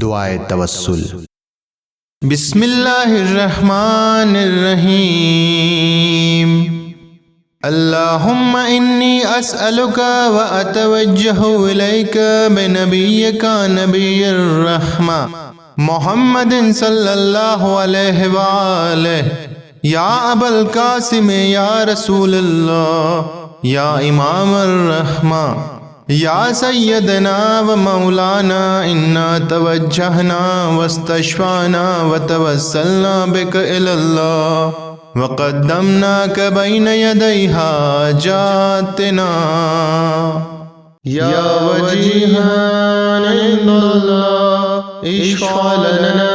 दुआए तवस्सुल। बिस्मिल्लाहिर्रहमानिर्रहीम। अल्लाहुम्मा इन्नी अस्अलुका व अतवज्जहु इलैका बिनबिय्यिका नबिय्यिर रहमा मुहम्मदिन सल्लल्लाहु अलैहि व आलिहि। या अबुल कासिम या रसूलल्लाह या इमामर रहमा या सय्यदना व मौलाना इन्ना तवज्जहना वस्तशफाना व तवस्सलना बिका इलल्लाह व क़द्दमनाका बैन यदै हाजातिना या वजीहान इंदल्लाह इश्फ़ा लना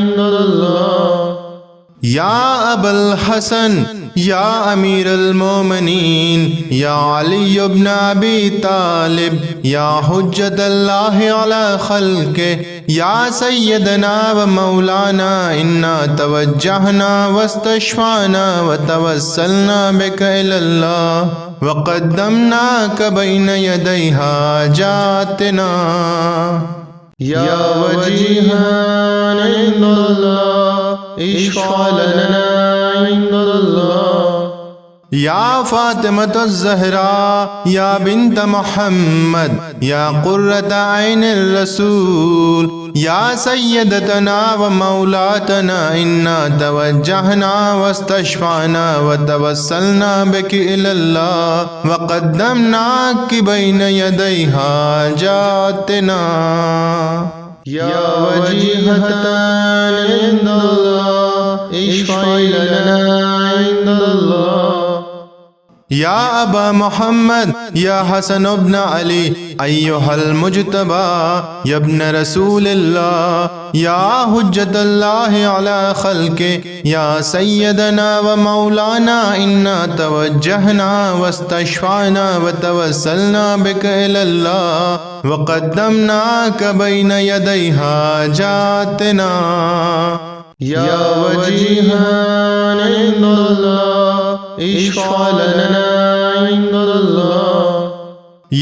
इंदल्लाह। या अबुल हसन या अमीरुल मोमिनीन या अली इब्न अबी तालिब या हुज्जतल्लाहि अला खल्क़ि या सय्यदना व मौलाना इन्ना तवज्जहना वस्तशफाना व तवस्सलना बिका इलल्लाह व क़द्दमनाका बैन यदै हाजातिना या वजीहान इंदल्लाह इश्फ़ा लना इंदल्लाह। या फ़ातिमतुज़ ज़हरा या बिन्त मुहम्मद या क़ुर्रत ऐनिर रसूल या सय्यदतना व मौलातना इन्ना तवज्जहना वस्तशफाना व तवस्सलना बिकी इलल्लाह व क़द्दमनाकी बैन यदै हाजातिना या वजीहतन इंदल्लाह इश्फ़ा लना इंदल्लाह। या अबा मोहम्मद या हसन इब्न अली अय्युहल मुज्तबा या इब्न रसूलिल्लाह या हुज्जतल्लाहि अला खल्क़ि या सय्यदना व मौलाना इन्ना तवज्जहना वस्तशफाना व तवस्सलना बिका इलल्लाह व क़द्दमनाका बैन यदै हाजातिना या वजीहान इंदल्लाह इश्फ़ा लना इंदल्लाह।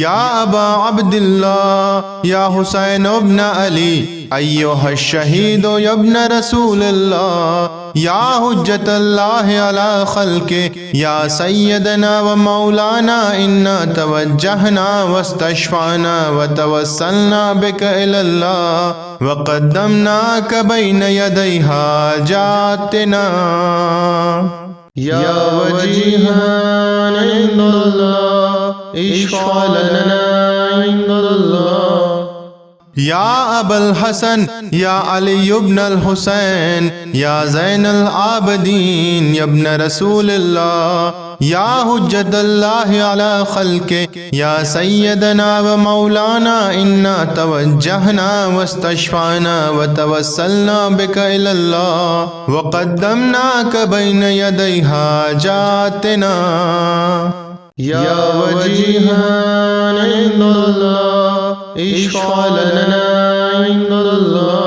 या अबा अब्दिल्लाह या हुसैन इब्न अली अय्युहश शहीद या इब्न रसूलिल्लाह या हुज्जतल्लाहि अला खल्क़ि या सय्यदना व मौलाना इन्ना तवज्जहना वस्तशफाना व तवस्सलना बिका इलल्लाह व क़द्दमनाका बैन यदै हाजातिना या वजीहान इंदल्लाह इश्फ़ा लना इंदल्लाह। या अबुल हसन या अली इब्नुल हुसैन या ज़ैनुल आबिदीन या इब्न रसूलिल्लाह या हुज्जतल्लाहि अला खल्क़ि या सय्यदना व मौलाना इन्ना तवज्जहना वस्तशफाना व तवस्सलना बिका इलल्लाह व क़द्दमनाका बैन यदै हाजातिना या वजीहान इंदल्लाह इश्फ़ा लना इंदल्लाह।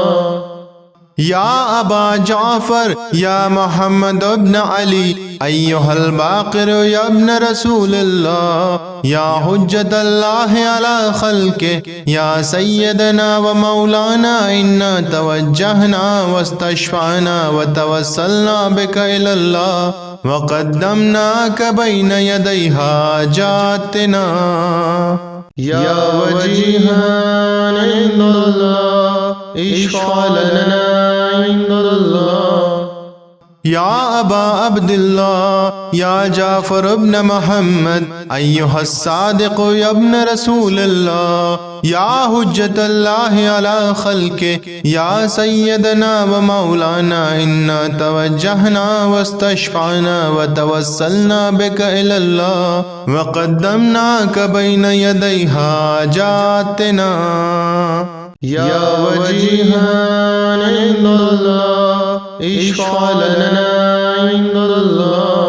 या अबा जाफ़र या मोहम्मद इब्न अली अय्युहल बाक़िर या इब्न रसूलिल्लाह या हुज्जतल्लाहि अला खल्क़ि या सय्यदना व मौलाना इन्ना तवज्जहना वस्तशफाना व तवस्सलना बिका इलल्लाह व क़द्दमनाका बैन यदै हाजातिना या वजीहान इंदल्लाह इश्फ़ा लना इंदल्लाह। या अबा अब्दिल्लाह या जाफ़र इब्न मुहम्मद अय्युहस सादिक़ या इब्न रसूलिल्लाह या हुज्जतल्लाहि अला खल्क़ि या सय्यदना व मौलाना इन्ना तवज्जहना वस्तशफाना व तवस्सलना बिका इलल्लाह व क़द्दमनाका बैन यदै हाजातिना या वजीहान इंदल्लाह इश्फ़ा लना इंदल्लाह।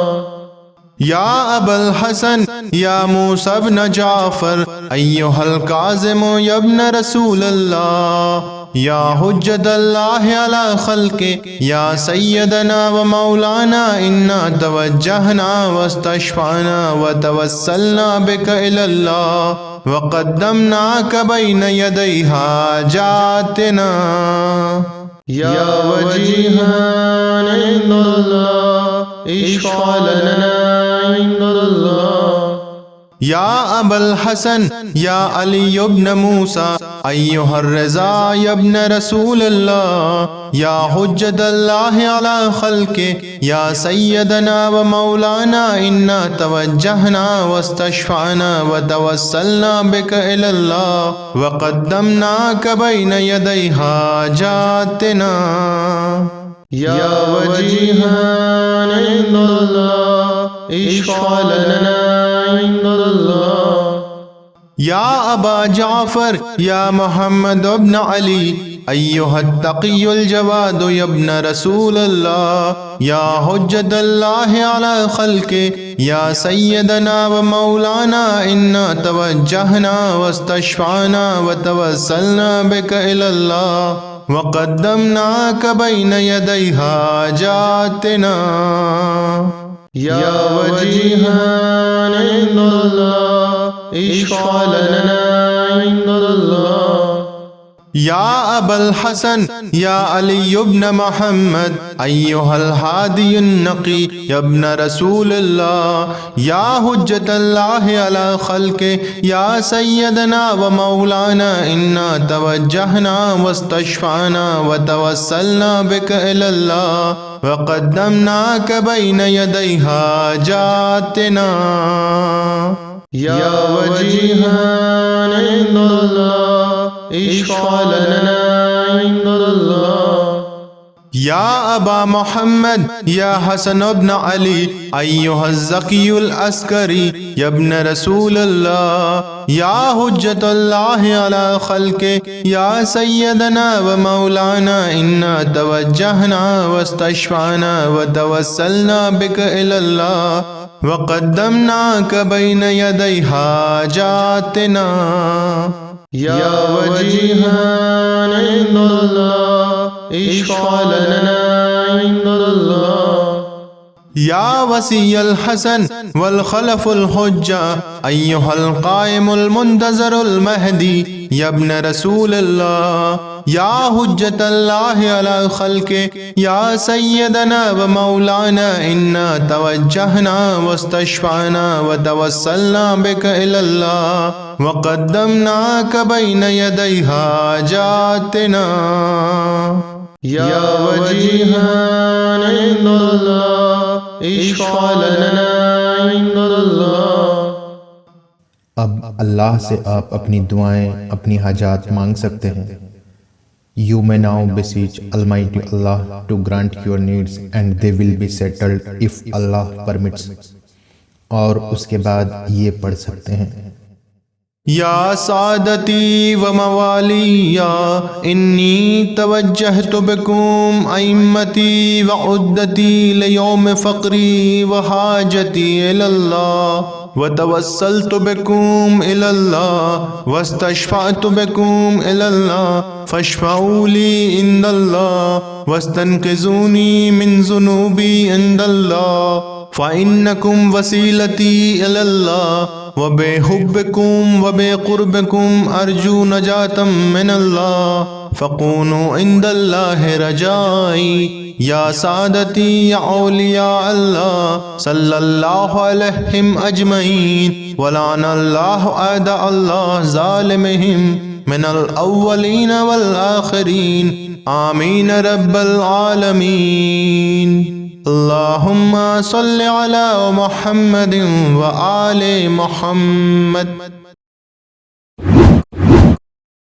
या अबुल हसन या मूसा इब्न जाफ़र अय्युहल काज़िम या इब्न रसूलिल्लाह या हुज्जतल्लाहि अला खल्क़ि या सय्यदना व मौलाना इन्ना तवज्जहना वस्तशफाना व तवस्सलना बिका इलल्लाह वक़द्दमनाक बैन यदै हाजातिना या वजीहान इंदल्लाह इश्फ़ा लना इंदल्लाह या अबल हसन या अली इब्न मूसा अय्युहर रज़ा इब्न रसूलल्लाह या हुज्जतल्लाह अला खल्क़ि या सय्यदना व मौलाना इन्ना तवज्जहना वस्तशफ़अना व तवस्सलना बिका इलल्लाह व क़द्दमनाक बैन यदै हाजातिना या वजीहान इंदल्लाह इश्फ़ा लना या अबा जाफ़र या मोहम्मद इब्न अली अय्युहत तक़ियुल जवाद इब्न रसूलल्लाह या हुज्जतल्लाह अला खल्क़ि या सय्यदना व मौलाना इन्ना तवज्जहना वस्तशफ़अना व तवस्सलना बिका इलल्लाह व क़द्दमनाक बैन यदै हाजातिना या वजीहान इंदल्लाह इश्फ़ा लना इंदल्लाह या अबल हसन या अली इब्न मोहम्मद अय्युहल हादियुन नक़ी इब्न रसूलल्लाह या हुज्जतल्लाह अला खल्क़ि या सय्यदना व मौलाना इन्ना तवज्जहना वस्तशफ़अना व तवस्सलना बिका इलल्लाह व क़द्दमनाक बैन यदै हाजातिना या वजीहान इंदल्लाह इश्फ़ा लना इंदल्लाह या अबा मोहम्मद या हसन इब्न अली अय्युहज़ ज़कियुल अस्करी इब्न रसूलल्लाह या हुज्जतल्लाह अला खल्क़ि या सय्यदना व मौलाना इन्ना तवज्जहना वस्तशफ़अना व तवस्सलना बिका इलल्लाह व क़द्दमनाक बैन यदै हाजातिना या वजीहान इंदल्लाह इश्फ़ा लना इंदल्लाह या वसीयल हसन वल खलफुल हुज्जा अय्युहल क़ाइमुल मुंतज़रुल महदी इब्न रसूलल्लाह या हुज्जतल्लाह अला खल्क़ि या सय्यदना व मौलाना इन्ना तवज्जहना वस्तशफ़अना व तवस्सलना बिका इलल्लाह व क़द्दमनाक बैन यदै हाजातिना या वजीहान इंदल्लाह इश्फ़ा लना इंदल्लाह। अब अल्लाह से आप अपनी दुआएं, अपनी हाजात मांग सकते हैं। You may now beseech Almighty Allah to grant your needs and they will be settled if Allah permits। और उसके बाद ये पढ़ सकते हैं, या सादती व मवालिया इन्नी तवज्जहतु बिकुम अइम्मती व उद्दती लियौम फ़क़री व हाजती इलल्लाह व तवस्सलतु बिकुम इलल्लाह वस्तशफ़अतु बिकुम इलल्लाह फ़शफ़ऊ ली इंदल्लाह वस्तनक़िज़ूनी मिन ज़ुनूबी इंदल्लाह फ़इन्नकुम वसीलती इलल्लाह व बेहुब्बिकुम व बेक़ुर्बिकुम अर्जू नजातम मिनल्लाह फ़क़ूनू इंदल्लाहि रजाई या सादती या औलिया अल्लाह सल्लल्लाहु अलैहिम अजमईन वलानल्लाहु आदा अल्लाह ज़ालिमिहिम मिनल अव्वलीन वल आखिरीन आमीन रब्बल आलमीन। अल्लाहुम्मा सल्लि अला मुहम्मदिन व आले मुहम्मद।